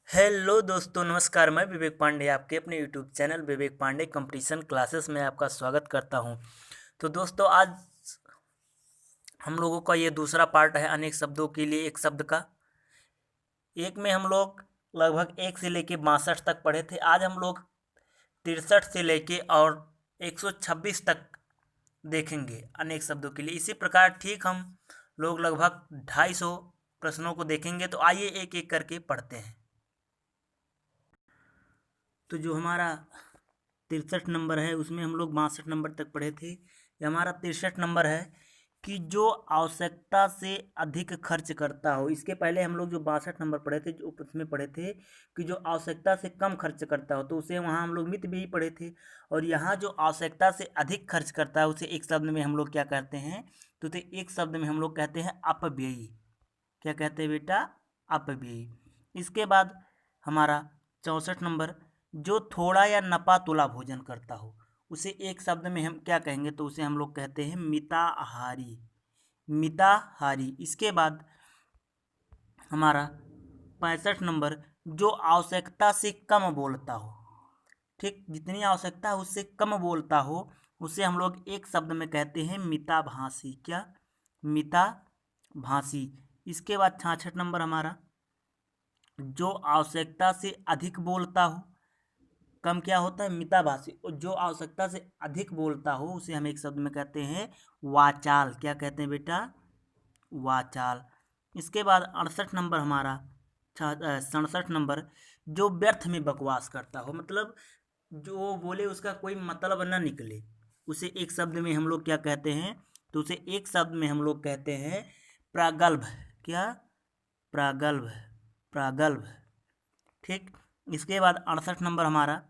Hello दोस्तों, नमस्कार। मैं विवेक पांडे आपके अपने यूट्यूब चैनल विवेक पांडे कंपटीशन क्लासेस में आपका स्वागत करता हूं। तो दोस्तों, आज हम लोगों का ये दूसरा पार्ट है अनेक शब्दों के लिए एक शब्द का। एक में हम लोग लगभग 1 से लेके 62 तक पढ़े थे। आज हम लोग 63 से लेके और 126 तक देखेंगे अनेक शब्दों के लिए। इसी प्रकार ठीक हम लोग लगभग 250 प्रश्नों को देखेंगे। तो आइए एक एक करके पढ़ते हैं। तो जो हमारा 63 नंबर है उसमें हम लोग 62 नंबर तक पढ़े थे। ये हमारा 63 नंबर है कि जो आवश्यकता से अधिक खर्च करता हो। इसके पहले हम लोग जो 62 नंबर पढ़े थे, जो उसमें पढ़े थे कि जो आवश्यकता से कम खर्च करता हो, तो उसे वहाँ हम लोग मित भी पढ़े थे। और यहाँ जो आवश्यकता से अधिक खर्च करता है उसे एक शब्द में हम लोग क्या कहते हैं? तो उसे एक शब्द में हम लोग कहते हैं अपव्ययी। क्या कहते हैं बेटा? अपव्ययी। इसके बाद हमारा 64 नंबर, जो थोड़ा या नपा तुला भोजन करता हो उसे एक शब्द में हम क्या कहेंगे? तो उसे हम लोग कहते हैं मिताहारी। मिताहारी। इसके बाद हमारा 65 नंबर, जो आवश्यकता से कम बोलता हो। ठीक, जितनी आवश्यकता है उससे कम बोलता हो उसे हम लोग एक शब्द में कहते हैं मिताभाषी। क्या? मिताभाषी। इसके बाद 66 नंबर हमारा, जो आवश्यकता से अधिक बोलता हो। कम क्या होता है? मिताभाषी। और जो आवश्यकता से अधिक बोलता हो उसे हम एक शब्द में कहते हैं वाचाल। क्या कहते हैं बेटा? वाचाल। इसके बाद 68 नंबर हमारा, 67 नंबर, जो व्यर्थ में बकवास करता हो। मतलब जो बोले उसका कोई मतलब ना निकले, उसे एक शब्द में हम लोग क्या कहते हैं? तो उसे एक शब्द में हम लोग कहते हैं प्रागल्भ। क्या? प्रागल्भ। प्रागल्भ। ठीक। इसके बाद 68 नंबर हमारा,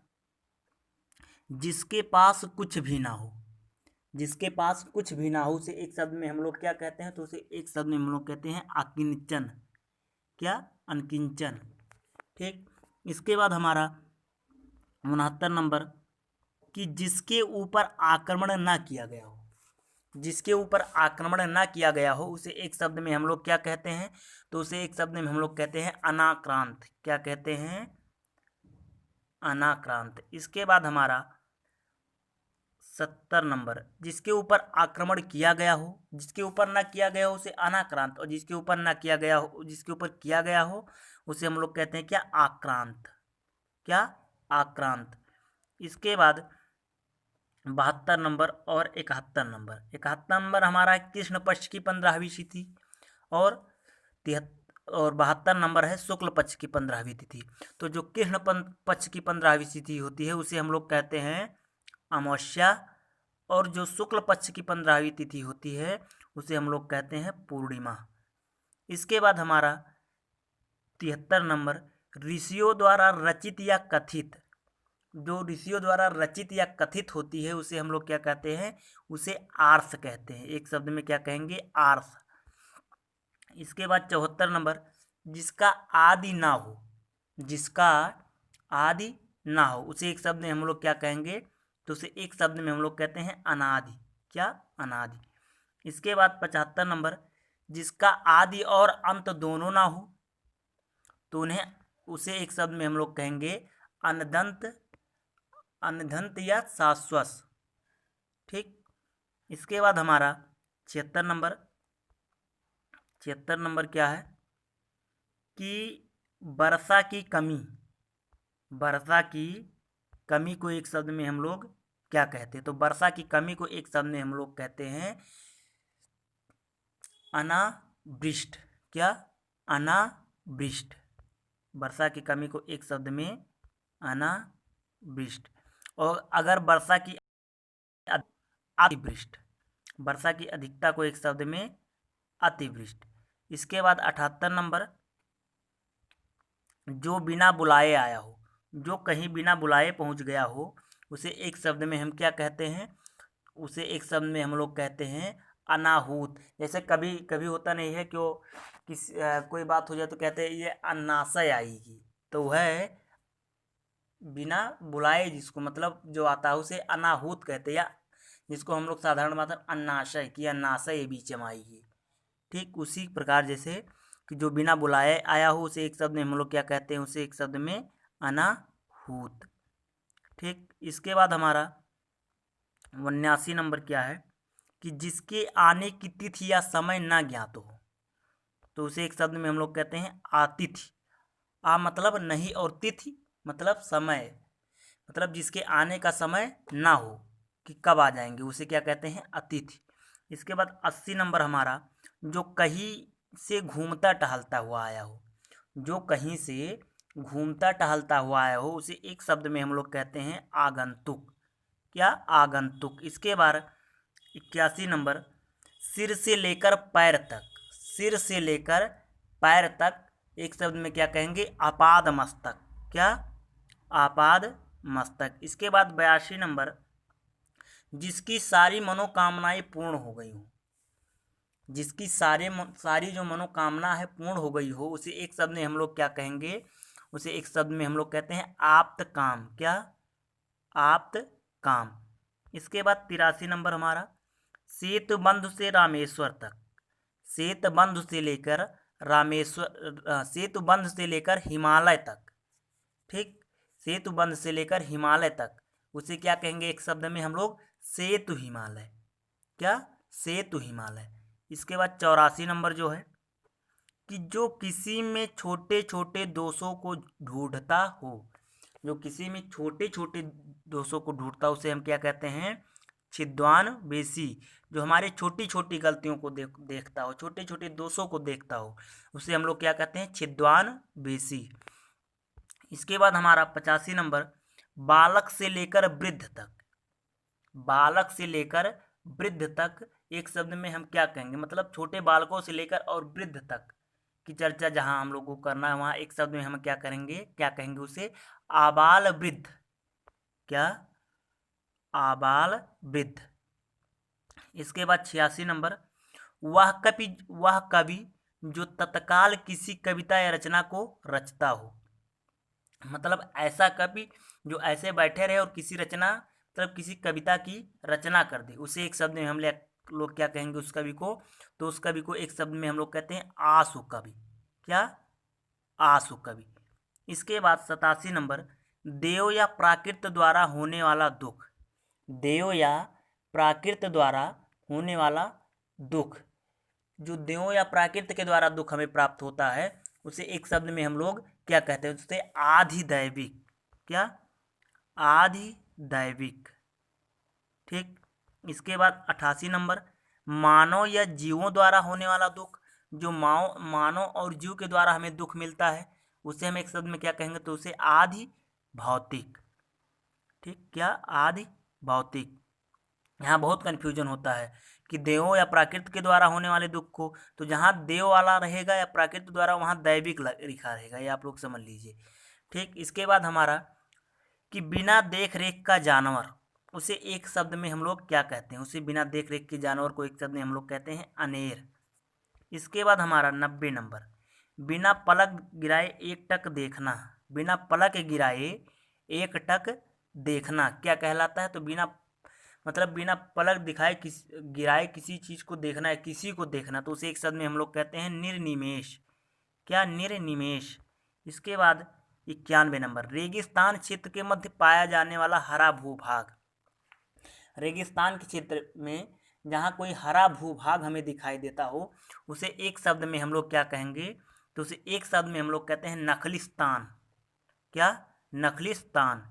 जिसके पास कुछ भी ना हो। जिसके पास कुछ भी ना हो उसे एक शब्द में हम लोग क्या कहते हैं? तो उसे एक शब्द में हम लोग कहते हैं अकिंचन। क्या? अनकिंचन। ठीक। इसके बाद हमारा 69 नंबर, कि जिसके ऊपर आक्रमण ना किया गया हो। जिसके ऊपर आक्रमण ना किया गया हो उसे एक शब्द में हम लोग क्या कहते हैं? तो उसे एक शब्द में हम लोग कहते हैं अनाक्रांत। क्या कहते हैं? अनाक्रांत। इसके बाद हमारा 70 नंबर, जिसके ऊपर आक्रमण किया गया हो। जिसके ऊपर ना किया गया हो उसे अनाक्रांत, और जिसके ऊपर ना किया गया हो, जिसके ऊपर किया गया हो उसे हम लोग कहते हैं क्या? आक्रांत। क्या? आक्रांत। इसके बाद 72 नंबर और 71 नंबर। 71 नंबर हमारा कृष्ण पक्ष की 15वीं तिथि, और 72 नंबर है शुक्ल पक्ष की 15वीं तिथि। तो जो कृष्ण पक्ष की 15वीं तिथि होती है उसे हम लोग कहते हैं अमावस्या, और जो शुक्ल पक्ष की 15वीं तिथि होती है उसे हम लोग कहते हैं पूर्णिमा। इसके बाद हमारा 73 नंबर, ऋषियों द्वारा रचित या कथित। जो ऋषियों द्वारा रचित या कथित होती है उसे हम लोग क्या कहते हैं? उसे आर्ष कहते हैं। एक शब्द में क्या कहेंगे? आर्ष। इसके बाद 74 नंबर, जिसका आदि ना हो। जिसका आदि ना हो उसे एक शब्द में हम लोग क्या कहेंगे? तो उसे एक शब्द में हम लोग कहते हैं अनादि। क्या? अनादि। इसके बाद 75 नंबर, जिसका आदि और अंत दोनों ना हो तो उन्हें उसे एक शब्द में हम लोग कहेंगे अनदंत। अनदंत या शाश्वत। ठीक। इसके बाद हमारा 76 नंबर। 76 नंबर क्या है? कि वर्षा की कमी। वर्षा की कमी को एक शब्द में हम लोग क्या कहते हैं? तो वर्षा की कमी को एक शब्द में हम लोग कहते हैं अनावृष्ट। क्या? अनावृष्ट। वर्षा की कमी को एक शब्द में अनावृष्ट। और अगर वर्षा की अतिवृष्ट। वर्षा की अधिकता को एक शब्द में अतिवृष्ट। इसके बाद 78 नंबर, जो बिना बुलाए आया हो। जो कहीं बिना बुलाए पहुंच गया हो उसे एक शब्द में हम क्या कहते हैं? उसे एक शब्द में हम लोग कहते हैं अनाहूत। जैसे कभी कभी होता नहीं है कि वो कोई बात हो जाए तो कहते हैं ये अनाशय आएगी, तो वह बिना बुलाए जिसको मतलब जो आता है उसे अनाहूत कहते हैं, या जिसको हम लोग साधारण मात्रा अन्नाशय की अन्नाशय बीच में आएगी। ठीक उसी प्रकार जैसे कि जो बिना बुलाए आया हो उसे एक शब्द में हम लोग क्या कहते हैं, उसे एक शब्द में अनाहूत। ठीक, इसके बाद हमारा 89 नंबर क्या है कि जिसके आने की तिथि या समय ना ज्ञात हो, तो उसे एक शब्द में हम लोग कहते हैं आतिथि। आ मतलब नहीं और तिथि मतलब समय, मतलब जिसके आने का समय ना हो कि कब आ जाएंगे, उसे क्या कहते हैं, अतिथि। इसके बाद 80 नंबर हमारा, जो कहीं से घूमता टहलता हुआ आया हो, जो कहीं से घूमता टहलता हुआ आया हो उसे एक शब्द में हम लोग कहते हैं आगंतुक। क्या, आगंतुक। इसके बाद 81 नंबर, सिर से लेकर पैर तक, सिर से लेकर पैर तक एक शब्द में क्या कहेंगे, आपाद मस्तक। क्या, आपाद मस्तक। इसके बाद 82 नंबर, जिसकी सारी मनोकामनाएं पूर्ण हो गई हो, जिसकी सारी जो मनोकामना है पूर्ण हो गई हो उसे एक शब्द में हम लोग क्या कहेंगे, उसे एक शब्द में हम लोग कहते हैं आप्त काम। क्या, आप्त काम। इसके बाद 83 नंबर हमारा, सेतुबंध से रामेश्वर तक, सेतुबंध से लेकर सेतुबंध से लेकर हिमालय तक। ठीक, सेतुबंध से लेकर हिमालय तक उसे क्या कहेंगे, एक शब्द में हम लोग सेतु हिमालय। क्या, सेतु हिमालय। इसके बाद 84 नंबर जो है कि जो किसी में छोटे छोटे दोषों को ढूंढता हो, जो किसी में छोटे छोटे दोषों को ढूंढता हो उसे हम क्या कहते हैं, छिद्वान बेसी। जो हमारे छोटी छोटी गलतियों को देखता हो, छोटे छोटे दोषों को देखता हो उसे हम लोग क्या कहते हैं, छिद्वान बेसी। इसके बाद हमारा 85 नंबर, बालक से लेकर वृद्ध तक, बालक से लेकर वृद्ध तक एक शब्द में हम क्या कहेंगे, मतलब छोटे बालकों से लेकर और वृद्ध तक की चर्चा जहां हम लोग को करना है वहां एक शब्द में हम क्या करेंगे, क्या कहेंगे उसे, आबाल वृद्ध। क्या, आबाल वृद्ध। इसके बाद 86 नंबर, वह कवि जो तत्काल किसी कविता या रचना को रचता हो, मतलब ऐसा कवि जो ऐसे बैठे रहे और किसी रचना, मतलब किसी कविता की रचना कर दे, उसे एक शब्द में हम लोग क्या कहेंगे उस कवि को, तो उस कवि को एक शब्द में हम लोग कहते हैं आशु कवि। क्या, आशु कवि। इसके बाद 87 नंबर, देव या प्राकृत द्वारा होने वाला दुख, देव या प्राकृत द्वारा होने वाला दुख, जो देवों या प्राकृत के द्वारा दुख हमें प्राप्त होता है उसे एक शब्द में हम लोग क्या कहते हैं, उसे आधिदैविक। क्या, आधिदैविक। ठीक, इसके बाद 88 नंबर, मानव या जीवों द्वारा होने वाला दुख, जो मानव और जीव के द्वारा हमें दुख मिलता है उसे हम एक शब्द में क्या कहेंगे, तो उसे आधि भौतिक। ठीक, क्या, आधि भौतिक। यहाँ बहुत कन्फ्यूजन होता है कि देवों या प्राकृत के द्वारा होने वाले दुख को, तो जहाँ देव वाला रहेगा या प्राकृत द्वारा वहाँ दैविक लिखा रहेगा, ये आप लोग समझ लीजिए। ठीक, इसके बाद हमारा कि बिना देख रेख का जानवर, उसे एक शब्द में हम लोग क्या कहते हैं, उसे बिना देख रेख के जानवर को एक शब्द में हम लोग कहते हैं अनेर। इसके बाद हमारा 90 नंबर, बिना पलक गिराए एक टक देखना, बिना पलक गिराए एक टक देखना क्या कहलाता है, तो बिना मतलब बिना पलक दिखाए गिराए किसी चीज़ को देखना है, किसी को देखना, तो उसे एक शब्द में हम लोग कहते हैं निर्निमेष। क्या, निर्निमेष। इसके बाद 91 नंबर, रेगिस्तान क्षेत्र के मध्य पाया जाने वाला हरा भूभाग, रेगिस्तान के क्षेत्र में जहाँ कोई हरा भूभाग हमें दिखाई देता हो उसे एक शब्द में हम लोग क्या कहेंगे, तो उसे एक शब्द में हम लोग कहते हैं नखलिस्तान। क्या, नखलिस्तान।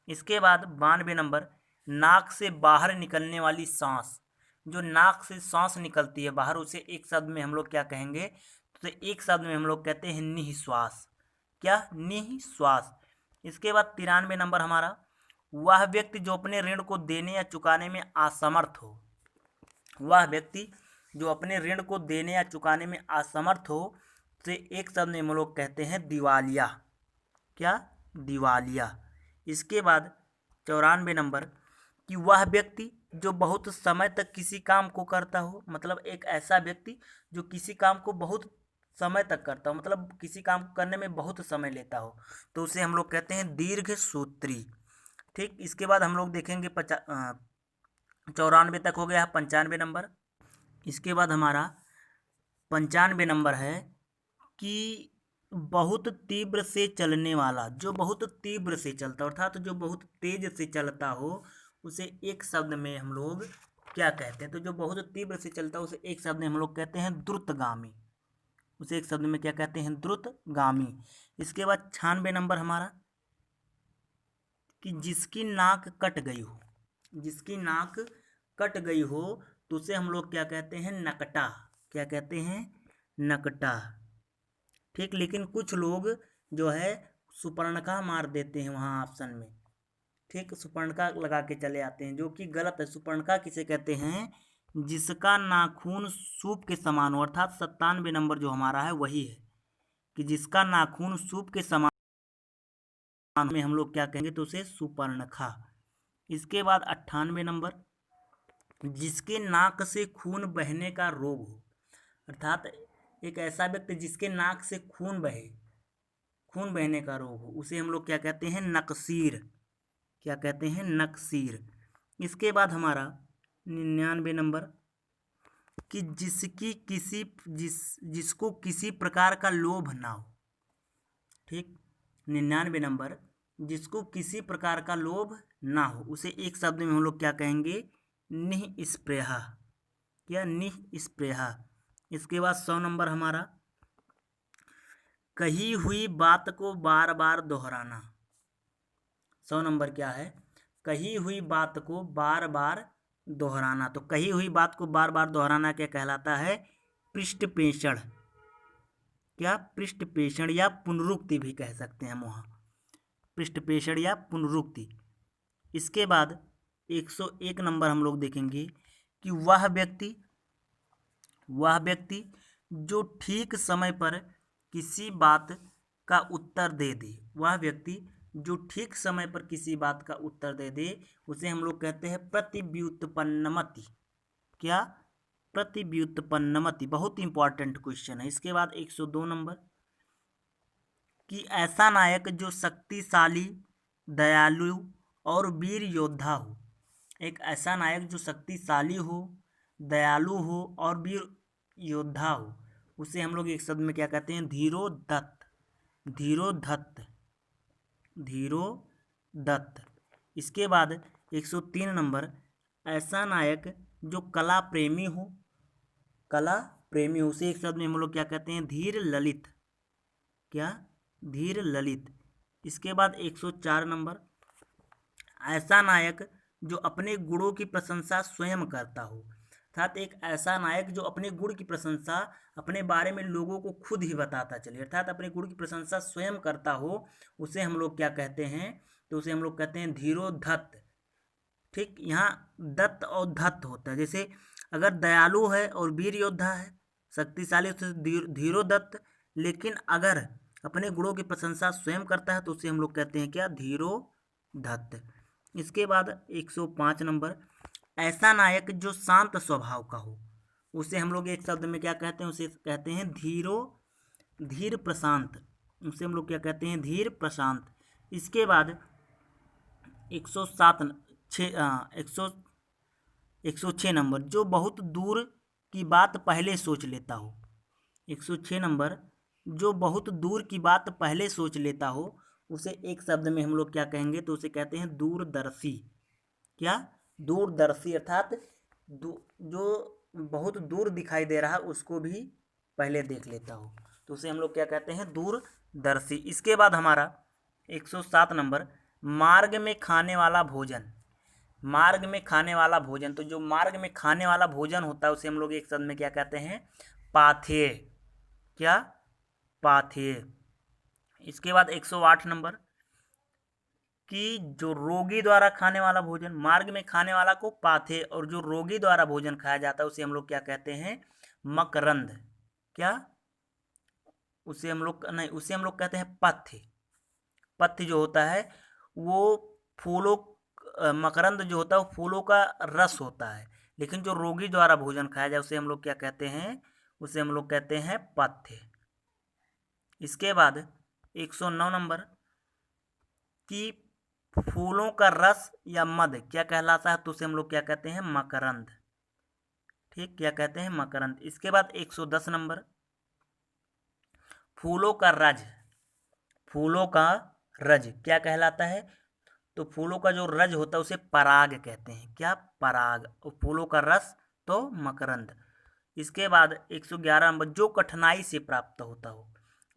इसके बाद 92 नंबर, नाक से बाहर निकलने वाली सांस, जो नाक से सांस निकलती है बाहर उसे एक शब्द में हम लोग क्या कहेंगे, तो एक शब्द में हम लोग कहते हैं निःश्वास। क्या, निःश्वास। इसके बाद 93 नंबर हमारा, वह व्यक्ति जो अपने ऋण को देने या चुकाने में असमर्थ हो, वह व्यक्ति जो अपने ऋण को देने या चुकाने में असमर्थ हो उसे एक शब्द में हम लोग कहते हैं दिवालिया। क्या, दिवालिया। इसके बाद 94 नंबर, कि वह व्यक्ति जो बहुत समय तक किसी काम को करता हो, मतलब एक ऐसा व्यक्ति जो किसी काम को बहुत समय तक करता हो, मतलब किसी काम को करने में बहुत समय लेता हो, तो उसे हम लोग कहते हैं दीर्घ सूत्री। ठीक, इसके बाद हम लोग देखेंगे 94 तक हो गया है। 95 नंबर, इसके बाद हमारा 95 नंबर है कि बहुत तीव्र से चलने वाला, जो बहुत तीव्र से चलता अर्थात जो बहुत तेज से चलता हो उसे एक शब्द में हम लोग क्या कहते हैं? तो जो बहुत तीव्र से चलता है उसे एक शब्द में हम लोग कहते हैं द्रुतगामी। उसे एक शब्द में क्या कहते हैं? द्रुतगामी। इसके बाद 96 नंबर हमारा, कि जिसकी नाक कट गई हो, जिसकी नाक कट गई हो तो उसे हम लोग क्या कहते हैं? नकटा। क्या कहते हैं? नकटा। ठीक, लेकिन कुछ लोग जो है सुपर्णका मार देते हैं वहाँ ऑप्शन में। ठीक, सुपर्णका लगा के चले आते हैं, जो कि गलत है। सुपर्णका किसे कहते हैं? जिसका नाखून सूप के समान हो, अर्थात 97 नंबर जो हमारा है वही है, कि जिसका नाखून सूप के समान में हम लोग क्या कहेंगे? तो उसे सुपर्णखा। इसके बाद 98 नंबर, जिसके नाक से खून बहने का रोग हो, अर्थात एक ऐसा व्यक्ति जिसके नाक से खून बहे, खून बहने का रोग हो, उसे हम लोग क्या कहते हैं? नकसीर। क्या कहते हैं? नकसीर। इसके बाद हमारा 99 नंबर, कि जिसको किसी प्रकार का लोभ ना हो। ठीक, 99 नंबर, जिसको किसी प्रकार का लोभ ना हो उसे एक शब्द में हम लोग क्या कहेंगे? निःस्पृहा। क्या? निःस्पृहा। इसके बाद 100 नंबर हमारा, कही हुई बात को बार बार दोहराना। 100 नंबर क्या है? कही हुई बात को बार बार दोहराना। तो कही हुई बात को बार बार दोहराना क्या कहलाता है? पृष्ठपेषण। क्या? पृष्ठपेषण या पुनरुक्ति भी कह सकते हैं हम वहाँ, पृष्ठपेषण या पुनरुक्ति। इसके बाद 101 नंबर हम लोग देखेंगे, कि वह व्यक्ति जो ठीक समय पर किसी बात का उत्तर दे दे, वह व्यक्ति जो ठीक समय पर किसी बात का उत्तर दे दे उसे हम लोग कहते हैं प्रतिव्युत्पन्नमति। क्या? प्रतिव्युत्पन्नमति। बहुत इंपॉर्टेंट क्वेश्चन है। इसके बाद 102 नंबर, कि ऐसा नायक जो शक्तिशाली, दयालु और वीर योद्धा हो। एक ऐसा नायक जो शक्तिशाली हो, दयालु हो और वीर योद्धा हो उसे हम लोग एक शब्द में क्या कहते हैं? धीरोदत्त। धीरोदत्त। धीरोदत्त। इसके बाद 103 नंबर, ऐसा नायक जो कला प्रेमी हो, कला प्रेमी हो उसे एक शब्द में हम लोग क्या कहते हैं? धीर ललित। क्या? धीर ललित। इसके बाद 104 नंबर, ऐसा नायक जो अपने गुणों की प्रशंसा स्वयं करता हो, अर्थात एक ऐसा नायक जो अपने गुण की प्रशंसा अपने बारे में लोगों को खुद ही बताता चले, अर्थात अपने गुण की प्रशंसा स्वयं करता हो उसे हम लोग क्या कहते हैं? तो उसे हम लोग कहते हैं धीरोदत्त। ठीक, यहाँ दत्त और धत्त होता है। जैसे अगर दयालु है और वीर योद्धा है, शक्तिशाली तो धीरोदत्त, लेकिन अगर अपने गुणों की प्रशंसा स्वयं करता है तो उसे हम लोग कहते हैं क्या? धीरोदत्त। इसके बाद 105 नंबर, ऐसा नायक जो शांत स्वभाव का हो उसे हम लोग एक शब्द में क्या कहते हैं? उसे कहते हैं धीर प्रशांत। उसे हम लोग क्या कहते हैं? धीर प्रशांत। इसके बाद 106 नंबर, जो बहुत दूर की बात पहले सोच लेता हो। 106 नंबर, जो बहुत दूर की बात पहले सोच लेता हो उसे एक शब्द में हम लोग क्या कहेंगे? तो उसे कहते हैं दूरदर्शी। क्या? दूरदर्शी, अर्थात जो बहुत दूर दिखाई दे रहा है उसको भी पहले देख लेता हो तो उसे हम लोग क्या कहते हैं? दूरदर्शी। इसके बाद हमारा 107 नंबर, मार्ग में खाने वाला भोजन। मार्ग में खाने वाला भोजन, तो जो मार्ग में खाने वाला भोजन होता है उसे हम लोग एक शब्द में क्या कहते हैं? पाथेय। क्या? पाथेय। इसके बाद 108 नंबर, कि जो रोगी द्वारा खाने वाला भोजन, मार्ग में खाने वाला को पाथेय और जो रोगी द्वारा भोजन खाया जाता है उसे हम लोग क्या कहते हैं? मकरंद। क्या? उसे हम लोग नहीं, उसे हम लोग कहते हैं पथ्य। पथ्य जो होता है वो फूलों, मकरंद जो होता है वो फूलों का रस होता है, लेकिन जो रोगी द्वारा भोजन खाया जाए उसे हम लोग क्या कहते हैं? उसे हम लोग कहते हैं पथ्य। इसके बाद 109 नंबर, कि फूलों का रस या मद क्या कहलाता है? तो उसे हम लोग क्या कहते हैं? मकरंद। ठीक, क्या कहते हैं? मकरंद। इसके बाद 110 नंबर, फूलों का रज, फूलों का रज क्या कहलाता है? तो फूलों का जो रज होता है उसे पराग कहते हैं। क्या? पराग। और फूलों का रस तो मकरंद। इसके बाद 111 नंबर, जो कठिनाई से प्राप्त होता हो,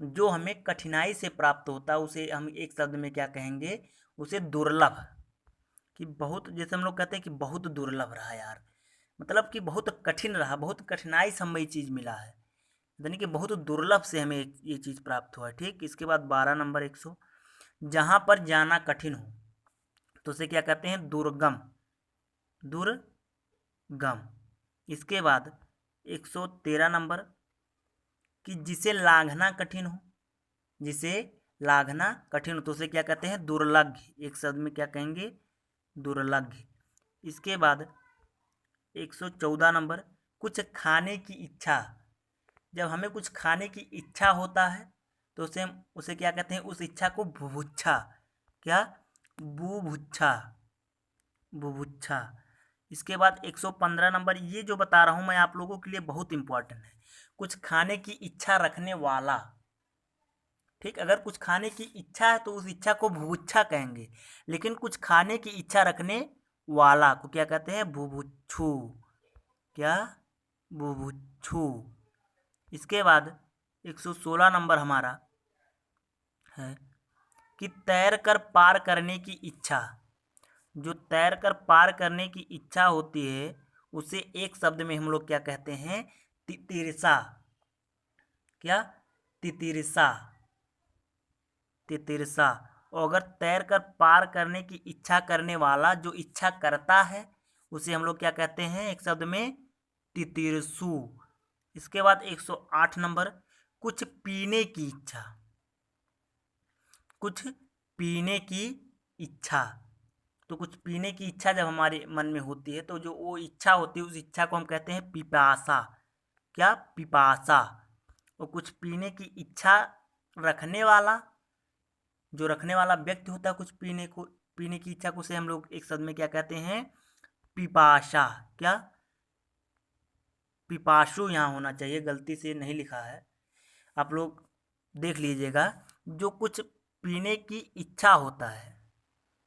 जो हमें कठिनाई से प्राप्त होता है उसे हम एक शब्द में क्या कहेंगे? उसे दुर्लभ। कि बहुत, जैसे हम लोग कहते हैं कि बहुत दुर्लभ रहा यार, मतलब कि बहुत कठिन रहा, बहुत कठिनाई से हमें ये चीज़ मिला है, यानी कि बहुत दुर्लभ से हमें ये चीज़ प्राप्त हुआ है। ठीक। इसके बाद 12 नंबर 100, जहाँ पर जाना कठिन हो तो उसे क्या कहते हैं? दुर्गम, दुर्गम। इसके बाद 113 नंबर, कि जिसे लांघना कठिन हो, जिसे लांघना कठिन हो तो उसे क्या कहते हैं? दुर्लभ। एक शब्द में क्या कहेंगे? दुर्लभ। इसके बाद 114 नंबर, कुछ खाने की इच्छा, जब हमें कुछ खाने की इच्छा होता है तो उसे क्या कहते हैं? उस इच्छा को बुभुक्षा। क्या? बुभुक्षा, बुभुक्षा। इसके बाद 115 नंबर, ये जो बता रहा हूँ मैं आप लोगों के लिए बहुत इंपॉर्टेंट है। कुछ खाने की इच्छा रखने वाला। ठीक। अगर कुछ खाने की इच्छा है तो उस इच्छा को बुभुक्षा कहेंगे, लेकिन कुछ खाने की इच्छा रखने वाला को क्या कहते हैं? बुभुक्षु। क्या? बुभुक्षु। इसके बाद 116 नंबर हमारा है कि तैर कर पार करने की इच्छा, जो तैर कर पार करने की इच्छा होती है उसे एक शब्द में हम लोग क्या कहते हैं? तितिरसा। क्या? तितिरसा, तितिरसा। और अगर तैर कर पार करने की इच्छा करने वाला, जो इच्छा करता है, उसे हम लोग क्या कहते हैं एक शब्द में? तितिरसु। इसके बाद 108 नंबर, कुछ पीने की इच्छा, कुछ पीने की इच्छा। तो कुछ पीने की इच्छा जब हमारे मन में होती है तो जो वो इच्छा होती है उस इच्छा को हम कहते हैं पिपासा। क्या? पिपासा। और कुछ पीने की इच्छा रखने वाला, जो रखने वाला व्यक्ति होता है कुछ पीने की इच्छा को, से हम लोग एक शब्द में क्या कहते हैं? पिपासा। क्या? पिपासु यहाँ होना चाहिए, गलती से नहीं लिखा है, आप लोग देख लीजिएगा। जो कुछ पीने की इच्छा होता है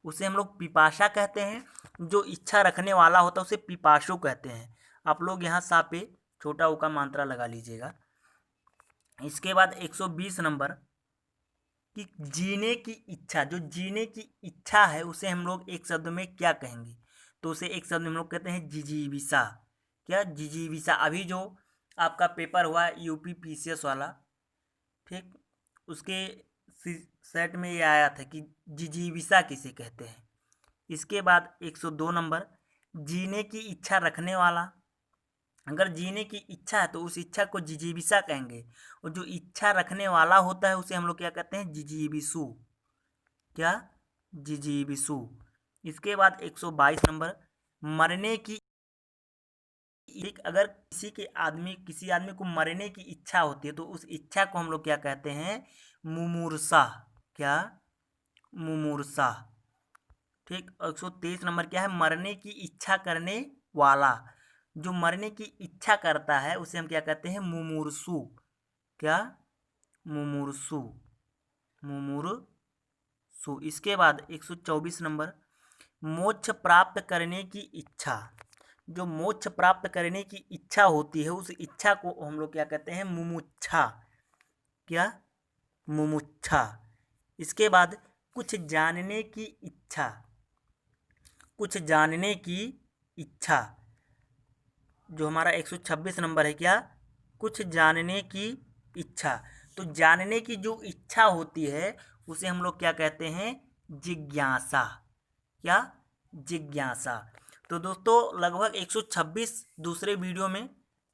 उसे हम लोग पिपासा कहते हैं, जो इच्छा रखने वाला होता है उसे पिपासु कहते हैं। आप लोग यहाँ सा पे छोटा ऊ का मात्रा लगा लीजिएगा। इसके बाद 120 नंबर, कि जीने की इच्छा, जो जीने की इच्छा है उसे हम लोग एक शब्द में क्या कहेंगे? तो उसे एक शब्द में हम लोग कहते हैं जिजीविसा। क्या? जिजीविसा। अभी जो आपका पेपर हुआ है यूपी पीसीएस वाला, ठीक, उसके सेट में ये आया था कि जिजीविसा किसे कहते हैं। इसके बाद 102 नंबर, जीने की इच्छा रखने वाला, अगर जीने की इच्छा है तो उस इच्छा को जिजीविसा कहेंगे, और जो इच्छा रखने वाला होता है उसे हम लोग क्या कहते हैं? जिजीविसु। क्या? जिजीविसु। इसके बाद 122 नंबर, मरने की, एक अगर किसी आदमी को मरने की इच्छा होती है तो उस इच्छा को हम लोग क्या कहते हैं? मुमूर्षा। क्या? मुमूर्षा। ठीक। 123 नंबर क्या है? मरने की इच्छा करने वाला, जो मरने की इच्छा करता है उसे हम क्या कहते हैं? मुमूर्षु। क्या? मुमूर्षु, मुमूर्षु। इसके बाद 124 नंबर, मोक्ष प्राप्त करने की इच्छा, जो मोक्ष प्राप्त करने की इच्छा होती है उस इच्छा को हम लोग क्या कहते हैं? मुमुक्षा। क्या? मुमुक्षा। इसके बाद कुछ जानने की इच्छा, कुछ जानने की इच्छा, जो हमारा 126 नंबर है। क्या? कुछ जानने की इच्छा। तो जानने की जो इच्छा होती है उसे हम लोग क्या कहते हैं? जिज्ञासा। क्या? जिज्ञासा। तो दोस्तों लगभग 126 दूसरे वीडियो में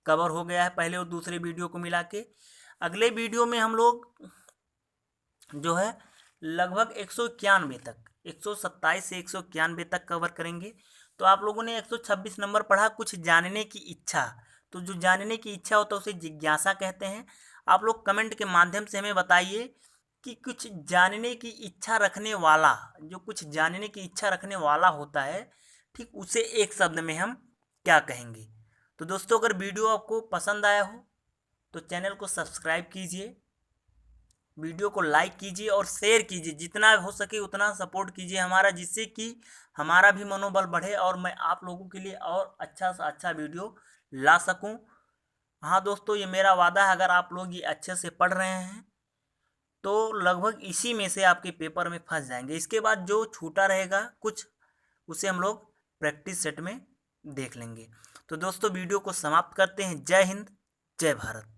कवर हो गया है, पहले और दूसरे वीडियो को मिला के। अगले वीडियो में हम लोग जो है लगभग 191 तक, 127 से 191 तक कवर करेंगे। तो आप लोगों ने 126 नंबर पढ़ा, कुछ जानने की इच्छा। तो जो जानने की इच्छा होता है उसे जिज्ञासा कहते हैं। आप लोग कमेंट के माध्यम से हमें बताइए कि कुछ जानने की इच्छा रखने वाला, जो कुछ जानने की इच्छा रखने वाला होता है, ठीक, उसे एक शब्द में हम क्या कहेंगे। तो दोस्तों अगर वीडियो आपको पसंद आया हो तो चैनल को सब्सक्राइब कीजिए, वीडियो को लाइक कीजिए और शेयर कीजिए, जितना हो सके उतना सपोर्ट कीजिए हमारा, जिससे कि हमारा भी मनोबल बढ़े और मैं आप लोगों के लिए और अच्छा से अच्छा वीडियो ला सकूं। हाँ दोस्तों, ये मेरा वादा है, अगर आप लोग ये अच्छे से पढ़ रहे हैं तो लगभग इसी में से आपके पेपर में फंस जाएंगे। इसके बाद जो छूटा रहेगा कुछ, उसे हम लोग प्रैक्टिस सेट में देख लेंगे। तो दोस्तों वीडियो को समाप्त करते हैं। जय हिंद, जय भारत।